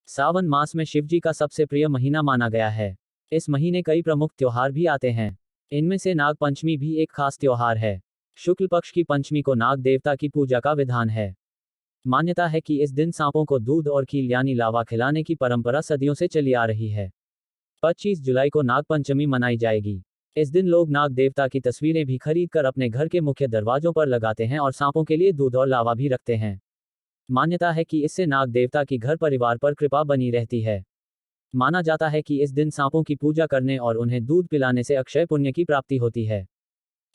सावन मास में शिवजी का सबसे प्रिय महीना माना गया है। इस महीने कई प्रमुख त्योहार भी आते हैं। इनमें से नाग पंचमी भी एक खास त्योहार है। शुक्ल पक्ष की पंचमी को नाग देवता की पूजा का विधान है। मान्यता है कि इस दिन सांपों को दूध और खील यानी लावा खिलाने की परंपरा सदियों से चली आ रही है। 25 जुलाई को नाग पंचमी मनाई जाएगी। इस दिन लोग नाग देवता की तस्वीरें भी खरीद कर अपने घर के मुख्य दरवाजों पर लगाते हैं और सांपों के लिए दूध और लावा भी रखते हैं। मान्यता है कि इससे नाग देवता की घर परिवार पर कृपा बनी रहती है। माना जाता है कि इस दिन सांपों की पूजा करने और उन्हें दूध पिलाने से अक्षय पुण्य की प्राप्ति होती है।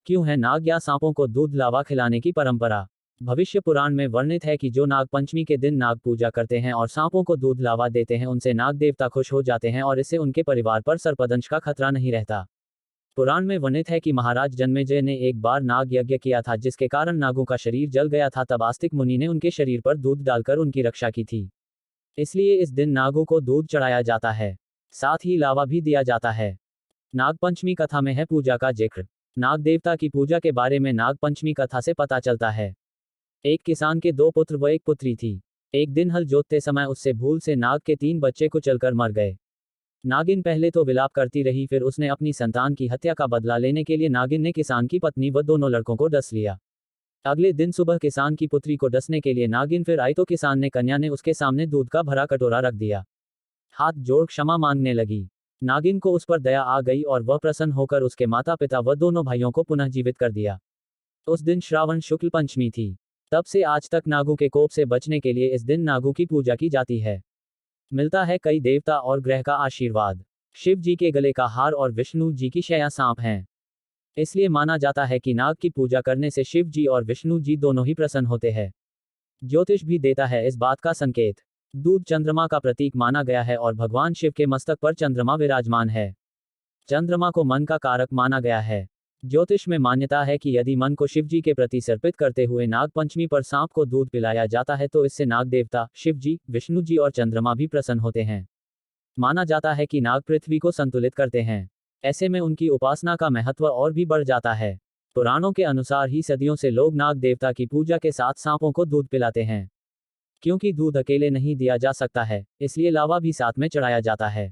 क्यों है नाग या सांपों को दूध लावा खिलाने की परंपरा? भविष्य पुराण में वर्णित है कि जो नाग पंचमी के दिन नाग पूजा करते हैं और सांपों को दूध लावा देते हैं उनसे नाग देवता खुश हो जाते हैं और इससे उनके परिवार पर सर्पदंश का खतरा नहीं रहता। पुराण में वर्णित है कि महाराज जन्मेजय ने एक बार नाग यज्ञ किया था जिसके कारण नागों का शरीर जल गया था। तब आस्तिक मुनि ने उनके शरीर पर दूध डालकर उनकी रक्षा की थी। इसलिए इस दिन नागों को दूध चढ़ाया जाता है, साथ ही लावा भी दिया जाता है। नाग पंचमी कथा में है पूजा का जिक्र। नाग देवता की पूजा के बारे में नाग पंचमी कथा से पता चलता है। एक किसान के 2 पुत्र व एक पुत्री थी। एक दिन हल जोतते समय उससे भूल से नाग के 3 बच्चे कुचलकर मर गए। नागिन पहले तो विलाप करती रही, फिर उसने अपनी संतान की हत्या का बदला लेने के लिए नागिन ने किसान की पत्नी व दोनों लड़कों को डस लिया। अगले दिन सुबह किसान की पुत्री को डसने के लिए नागिन फिर आई तो किसान ने कन्या ने उसके सामने दूध का भरा कटोरा रख दिया। हाथ जोड़ क्षमा मांगने लगी। नागिन को उस पर दया आ गई और वह प्रसन्न होकर उसके माता पिता व दोनों भाइयों को पुनः जीवित कर दिया। उस दिन श्रावण शुक्ल पंचमी थी। तब से आज तक नागों के कोप से बचने के लिए इस दिन नागों की पूजा की जाती है। मिलता है कई देवता और ग्रह का आशीर्वाद। शिव जी के गले का हार और विष्णु जी की शया सांप हैं। इसलिए माना जाता है कि नाग की पूजा करने से शिव जी और विष्णु जी दोनों ही प्रसन्न होते हैं। ज्योतिष भी देता है इस बात का संकेत। दूध चंद्रमा का प्रतीक माना गया है और भगवान शिव के मस्तक पर चंद्रमा विराजमान है। चंद्रमा को मन का कारक माना गया है। ज्योतिष में मान्यता है कि यदि मन को शिव जी के प्रति समर्पित करते हुए नाग पंचमी पर सांप को दूध पिलाया जाता है तो इससे नाग देवता, शिव जी, विष्णु जी और चंद्रमा भी प्रसन्न होते हैं। माना जाता है कि नाग पृथ्वी को संतुलित करते हैं। ऐसे में उनकी उपासना का महत्व और भी बढ़ जाता है। पुराणों के अनुसार ही सदियों से लोग नाग देवता की पूजा के साथ सांपों को दूध पिलाते हैं। क्योंकि दूध अकेले नहीं दिया जा सकता है, इसलिए लावा भी साथ में चढ़ाया जाता है।